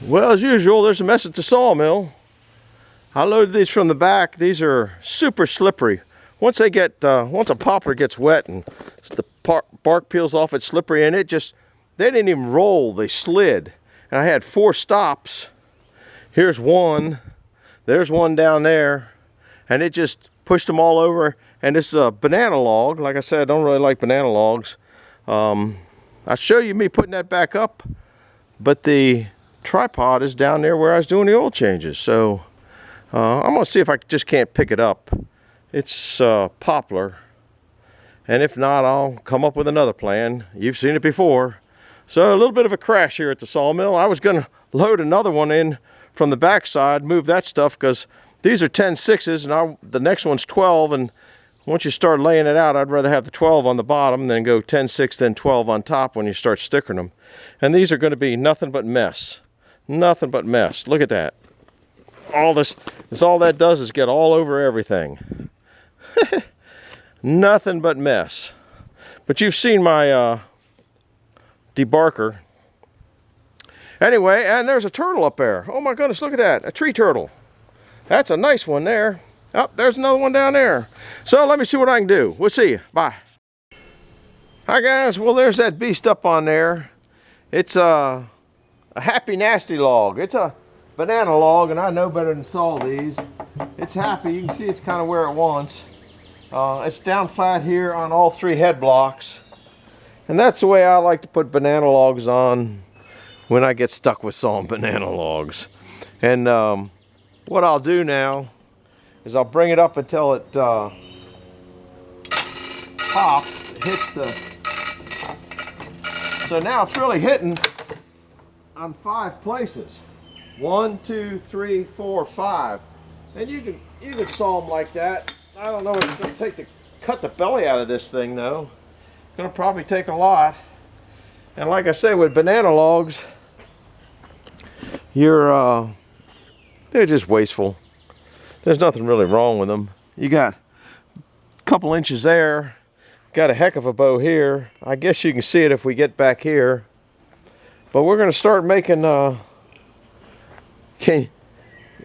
Well, as usual, there's a mess at the sawmill. I loaded these from the back. These are super slippery. Once a poplar gets wet and the bark peels off, it's slippery, and they didn't even roll, they slid. And I had 4 stops. Here's one, there's one down there, and it just pushed them all over. And this is a banana log. Like I said, I don't really like banana logs. I'll show you me putting that back up, but the tripod is down there where I was doing the oil changes. So I'm gonna see if I just can't pick it up. It's poplar, and if not, I'll come up with another plan. You've seen it before. So a little bit of a crash here at the sawmill. I was gonna load another one in from the backside, move that stuff, because these are 10/6s and the next one's 12, and once you start laying it out, I'd rather have the 12 on the bottom than go 10/6 then 12 on top when you start stickering them. And these are going to be nothing but mess. Nothing but mess. Look at that. All that does is get all over everything. Nothing but mess. But you've seen my debarker. Anyway, and there's a turtle up there. Oh my goodness, look at that. A tree turtle. That's a nice one there. Oh, there's another one down there. So let me see what I can do. We'll see you. Bye. Hi guys. Well, there's that beast up on there. It's a happy nasty log. It's a banana log, and I know better than saw these. It's happy. You can see it's kind of where it wants. It's down flat here on all 3 head blocks. And that's the way I like to put banana logs on when I get stuck with sawing banana logs. And what I'll do now is I'll bring it up until it pops, hits the... So now it's really hitting on 5 places. 1, 2, 3, 4, 5. And you can saw them like that. I don't know what it's going to take to cut the belly out of this thing, though. It's going to probably take a lot. And like I say, with banana logs, they're just wasteful. There's nothing really wrong with them. You got a couple inches there. Got a heck of a bow here. I guess you can see it if we get back here. But we're going to start making, I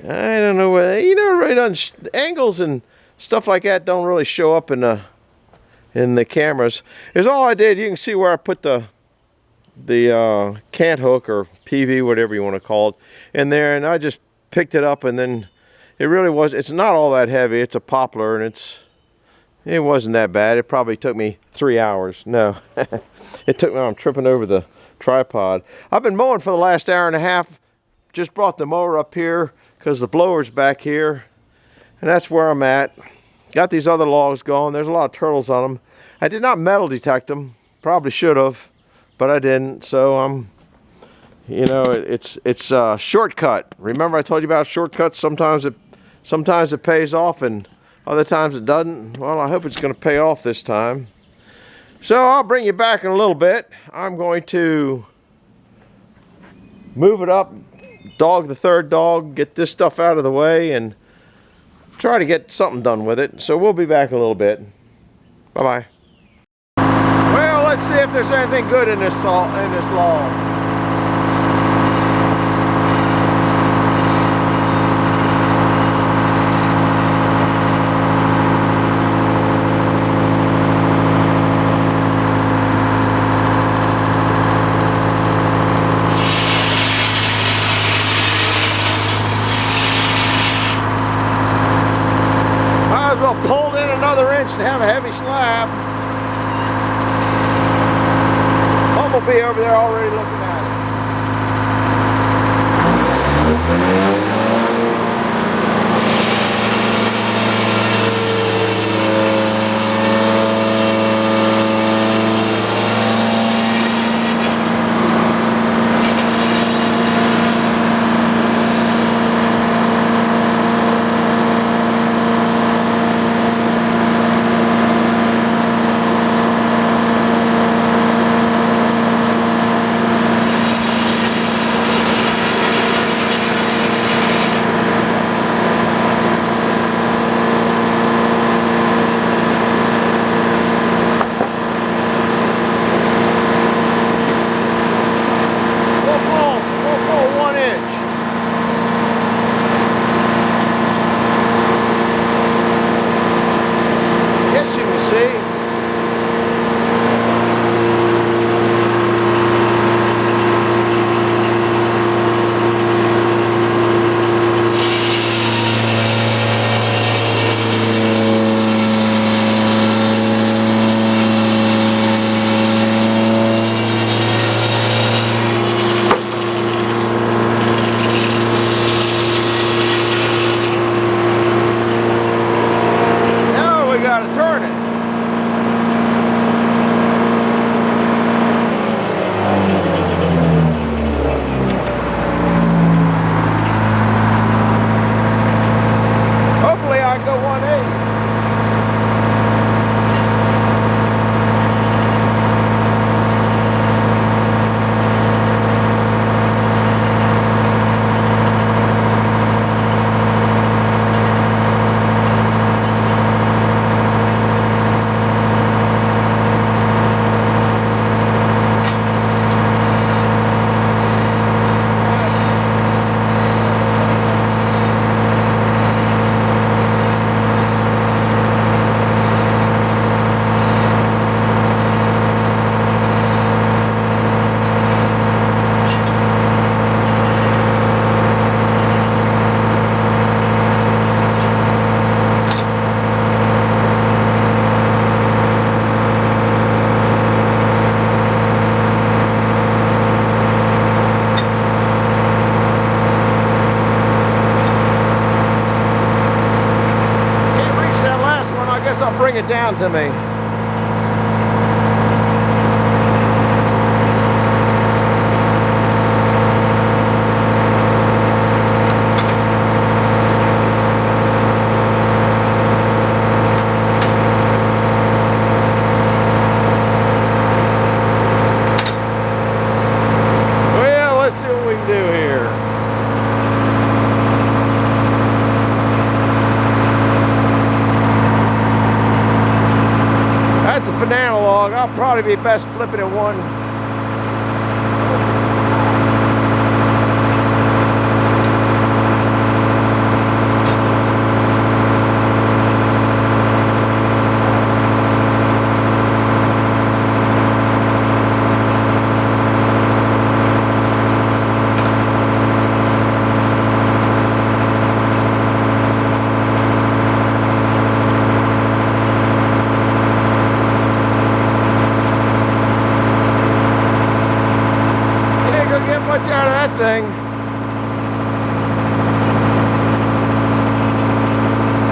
don't know, right on angles and stuff like that don't really show up in the cameras. Here's all I did. You can see where I put the cant hook or PV, whatever you want to call it, in there, and I just picked it up, and then it's not all that heavy. It's a poplar, and it wasn't that bad. It probably took me 3 hours. No, it took me, I'm tripping over the tripod. I've been mowing for the last hour and a half. Just brought the mower up here because the blower's back here, and that's where I'm at. Got these other logs going. There's a lot of turtles on them. I did not metal detect them. Probably should have, but I didn't. So it's a shortcut. Remember I told you about shortcuts? Sometimes it pays off, and other times it doesn't. Well, I hope it's going to pay off this time. So I'll bring you back in a little bit. I'm going to move it up, dog the third dog, get this stuff out of the way, and try to get something done with it. So we'll be back in a little bit. Bye-bye. Well, let's see if there's anything good in this log. Pulled in another inch and have a heavy slab. Bumblebee over there already looking at it. bring it down to me. Well, let's see what we can do here. That's a banana log. I'll probably be best flipping it one. Much out of that thing.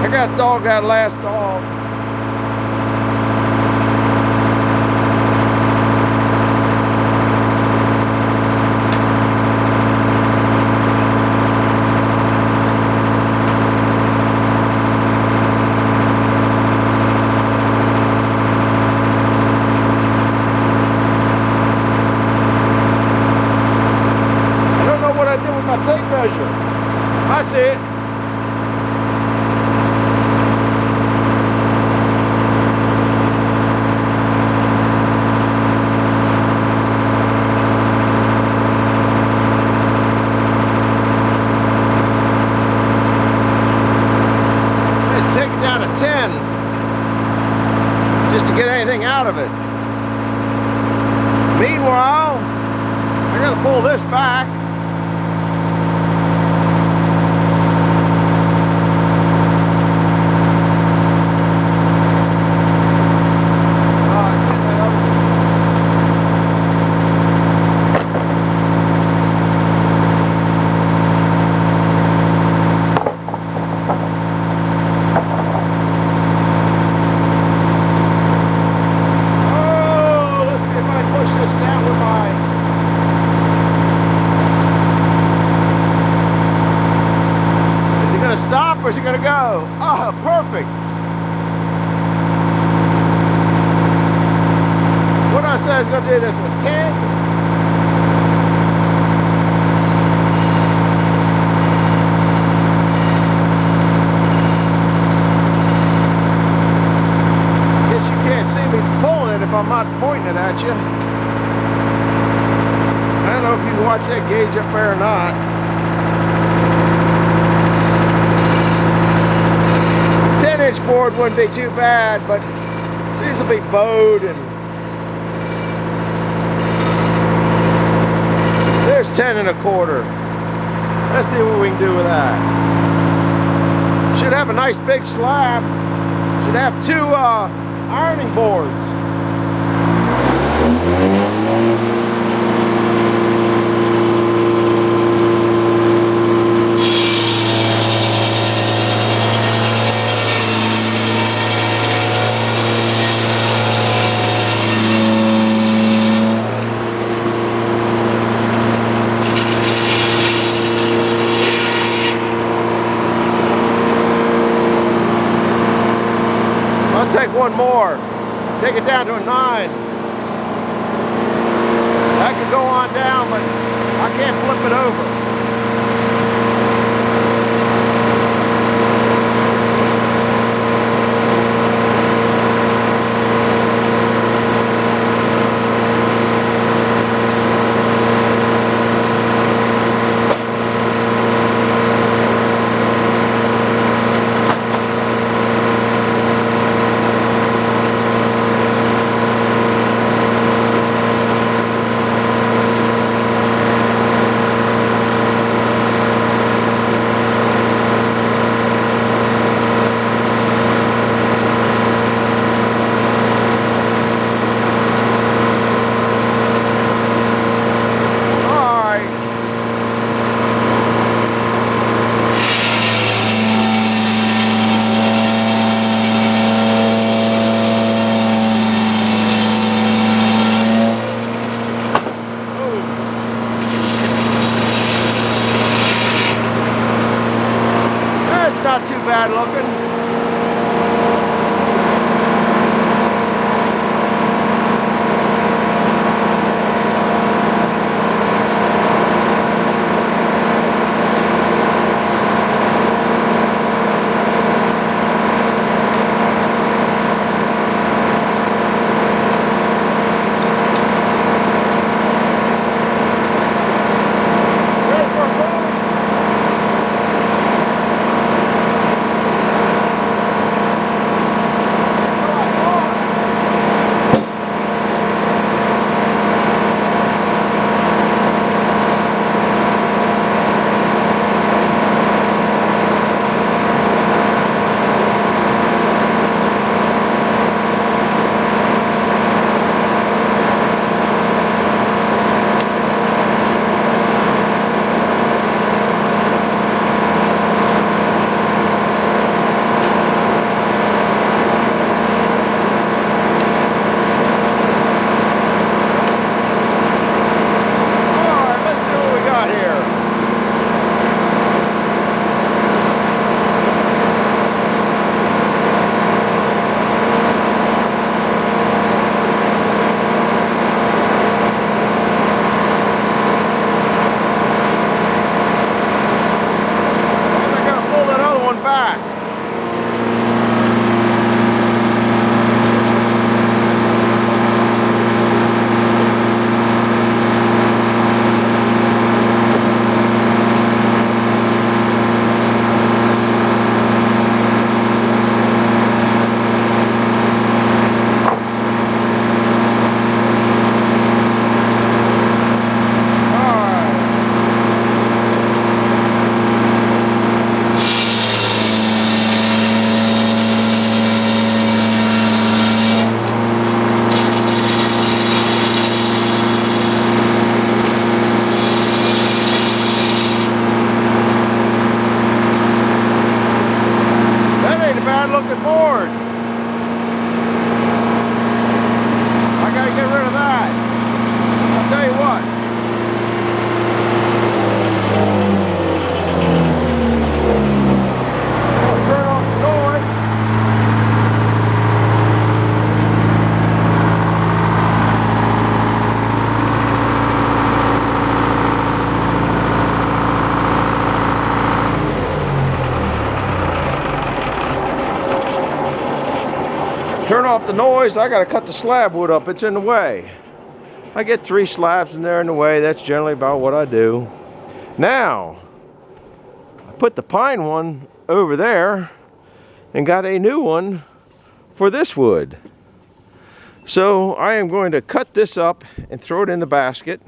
I got dog that last dog. My tape measure. I see it. I'd take it down to 10 just to get anything out of it. Meanwhile, I gotta pull this back. Stop, or is it going to go? Oh, perfect. What did I say I was going to do this with? 10? Guess you can't see me pulling it if I'm not pointing it at you. I don't know if you can watch that gauge up there or not. 10-inch board wouldn't be too bad, but these will be bowed, and there's 10 1/4. Let's see what we can do with that. Should have a nice big slab. Should have 2 ironing boards. I'll take one more, take it down to a 9. That could go on down, but I can't flip it over. bad looking. Looking board. I gotta get rid of that. I'll tell you what. I'll turn off the noise. Turn off the noise. I got to cut the slab wood up. It's in the way. I get 3 slabs in there in the way. That's generally about what I do. Now, I put the pine one over there and got a new one for this wood. So I am going to cut this up and throw it in the basket.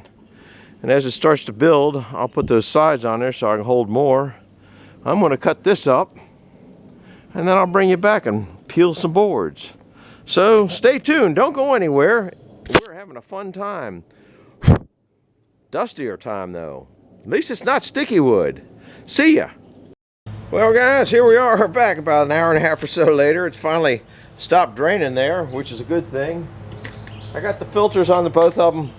And as it starts to build, I'll put those sides on there so I can hold more. I'm going to cut this up and then I'll bring you back and peel some boards. So stay tuned, don't go anywhere. We're having a fun time. Dustier time though. At least it's not sticky wood. See ya. Well guys, here we are back about an hour and a half or so later. It's finally stopped draining there, which is a good thing. I got the filters on the both of them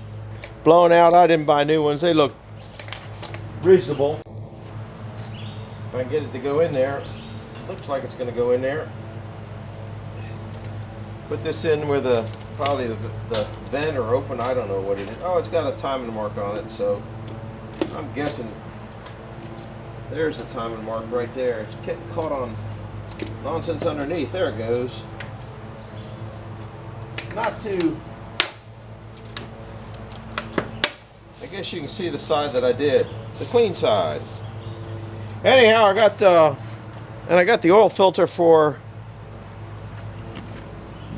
blown out. I didn't buy new ones. They look reasonable. If I can get it to go in there. Looks like it's going to go in there. Put this in where the probably the vent or open, I don't know what it is. Oh, it's got a timing mark on it, so I'm guessing there's the timing mark right there. It's getting caught on nonsense underneath. There it goes. Not too. I guess you can see the side that I did, the clean side. Anyhow, I got the oil filter for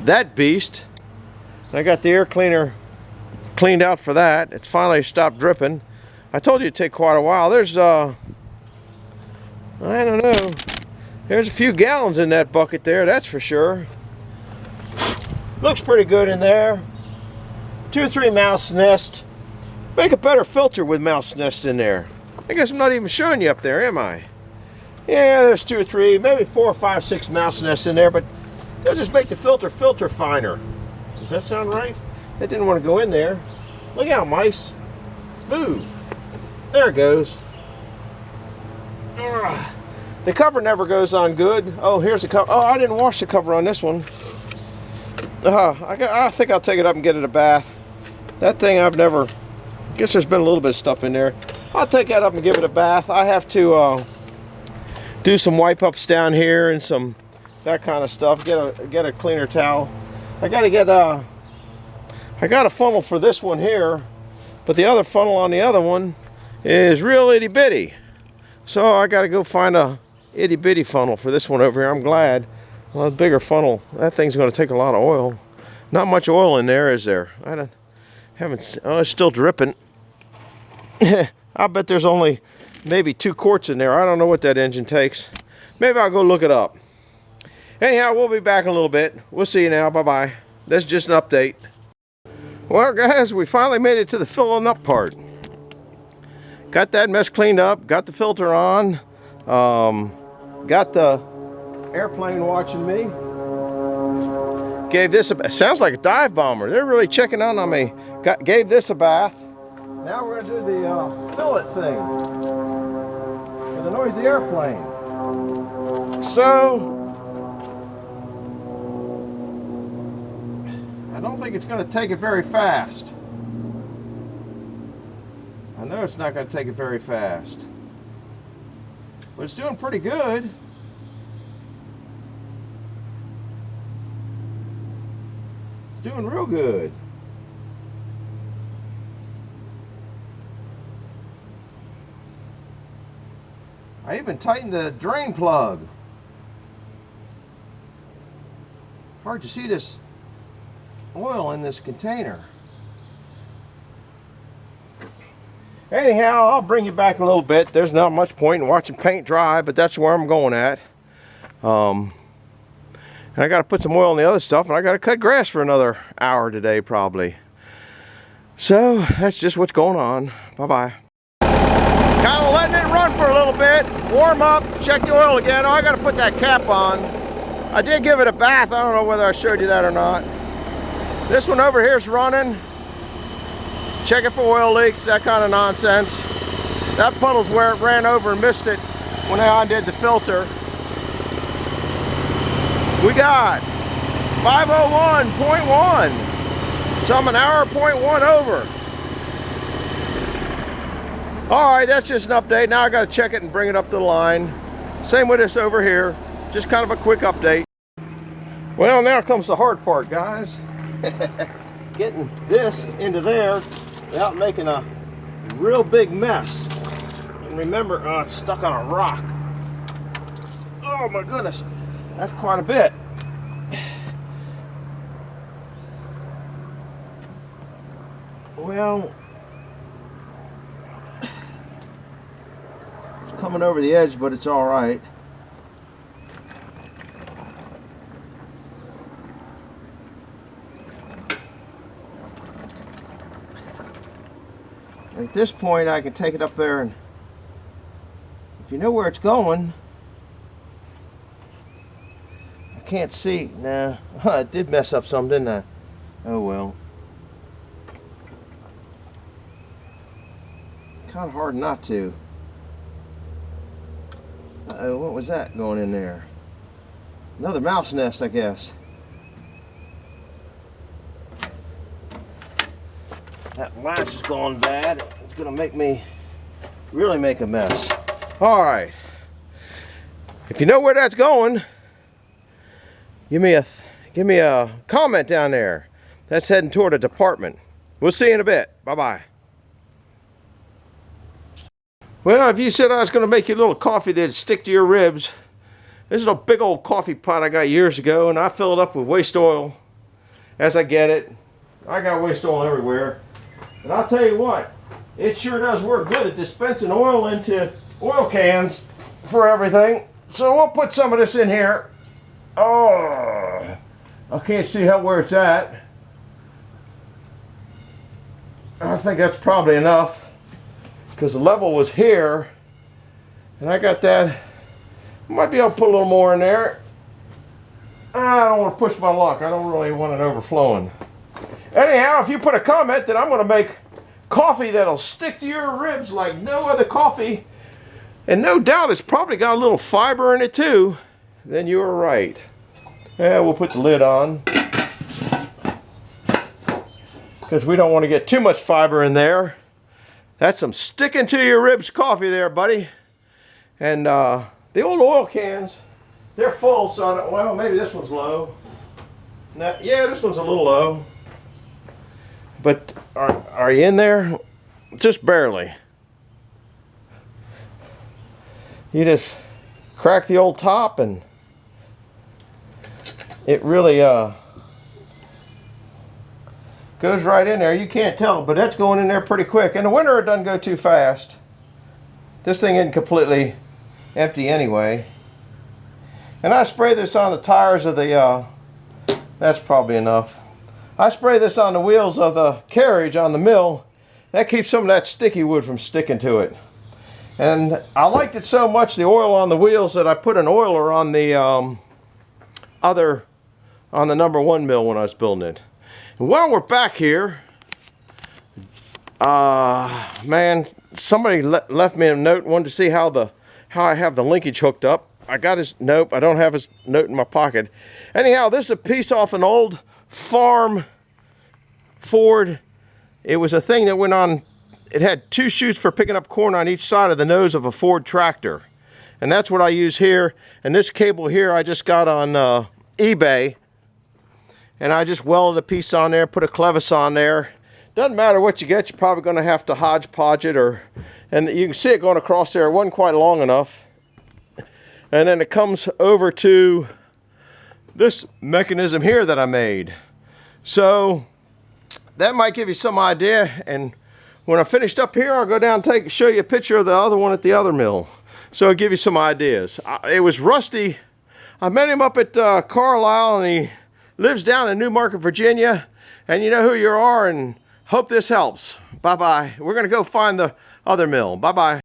that beast. And I got the air cleaner cleaned out for that. It's finally stopped dripping. I told you it'd take quite a while. There's I don't know. There's a few gallons in that bucket there, that's for sure. Looks pretty good in there. 2 or 3 mouse nests. Make a better filter with mouse nests in there. I guess I'm not even showing you up there, am I? Yeah, there's 2 or 3, maybe 4, 5, 6 mouse nests in there, but they'll just make the filter finer. Does that sound right? That didn't want to go in there. Look out, mice. Move. There it goes. Ugh. The cover never goes on good. Oh, here's the cover. Oh, I didn't wash the cover on this one. I think I'll take it up and get it a bath. That thing I guess there's been a little bit of stuff in there. I'll take that up and give it a bath. I have to do some wipe ups down here and some that kind of stuff. Get a cleaner towel. I got a funnel for this one here, but the other funnel on the other one is real itty bitty. So I got to go find a itty bitty funnel for this one over here. I'm glad. Well, a bigger funnel. That thing's going to take a lot of oil. Not much oil in there, is there? Haven't. Oh, it's still dripping. I bet there's only maybe 2 quarts in there. I don't know what that engine takes. Maybe I'll go look it up. Anyhow, we'll be back in a little bit. We'll see you now. Bye-bye. That's just an update. Well, guys, we finally made it to the filling up part. Got that mess cleaned up. Got the filter on. Got the airplane watching me. Gave this a... It sounds like a dive bomber. They're really checking out on me. Gave this a bath. Now we're going to do the fillet thing for the noisy airplane. So, I don't think it's going to take it very fast. I know it's not going to take it very fast. But it's doing pretty good. It's doing real good. I even tightened the drain plug. Hard to see this oil in this container. Anyhow, I'll bring you back in a little bit. There's not much point in watching paint dry, but that's where I'm going at. And I got to put some oil in the other stuff, and I got to cut grass for another hour today probably. So that's just what's going on. Bye-bye. Kind of letting it run for a little bit, warm up, check the oil again. Oh, I got to put that cap on. I did give it a bath. I don't know whether I showed you that or not. This one over here is running. Checking for oil leaks, that kind of nonsense. That puddle's where it ran over and missed it when I undid the filter. We got 501.1. So I'm an hour 0.1 over. Alright, that's just an update. Now I got to check it and bring it up to the line. Same with this over here. Just kind of a quick update. Well, now comes the hard part, guys. Getting this into there without making a real big mess. And remember, it's stuck on a rock. Oh my goodness, that's quite a bit. Well, it's coming over the edge, but it's all right. At this point, I can take it up there, and if you know where it's going, I can't see. Nah, I did mess up some, didn't I? Oh well. Kind of hard not to. Uh-oh, what was that going in there? Another mouse nest, I guess. That latch is going bad. It's gonna make me really make a mess. All right. If you know where that's going, give me a comment down there. That's heading toward a department. We'll see you in a bit. Bye-bye. Well, if you said I was gonna make you a little coffee that'd stick to your ribs, this is a big old coffee pot I got years ago, and I fill it up with waste oil as I get it. I got waste oil everywhere. And I'll tell you what, it sure does work good at dispensing oil into oil cans for everything. So we'll put some of this in here. Oh, I can't see where it's at. I think that's probably enough because the level was here. And I got that. Might be able to put a little more in there. I don't want to push my luck. I don't really want it overflowing. Anyhow, if you put a comment, then I'm going to make coffee that'll stick to your ribs like no other coffee And no doubt it's probably got a little fiber in it too. Then you were right. Yeah, we'll put the lid on, because we don't want to get too much fiber in there. That's some sticking to your ribs coffee there, buddy. And the old oil cans, they're full, so I don't, well, maybe this one's low. Now, yeah, this one's a little low. But are you in there? Just barely. You just crack the old top and it really goes right in there. You can't tell, but that's going in there pretty quick. In the winter, it doesn't go too fast. This thing isn't completely empty anyway. And I spray this on the tires of the, that's probably enough. I spray this on the wheels of the carriage on the mill. That keeps some of that sticky wood from sticking to it. And I liked it so much, the oil on the wheels, that I put an oiler on the on the #1 mill when I was building it. And while we're back here, man, somebody left me a note, wanted to see how I have the linkage hooked up. I got his note. I don't have his note in my pocket. Anyhow, this is a piece off an old farm Ford. It was a thing that went on. It had 2 chutes for picking up corn on each side of the nose of a Ford tractor. And that's what I use here. And this cable here I just got on eBay. And I just welded a piece on there, put a clevis on there. Doesn't matter what you get, you're probably going to have to hodgepodge it. And you can see it going across there. It wasn't quite long enough. And then it comes over to this mechanism here that I made. So that might give you some idea. And when I finished up here, I'll go down and show you a picture of the other one at the other mill. So it'll give you some ideas. It was Rusty. I met him up at Carlisle, and he lives down in Newmarket, Virginia. And you know who you are, and hope this helps. Bye-bye. We're going to go find the other mill. Bye-bye.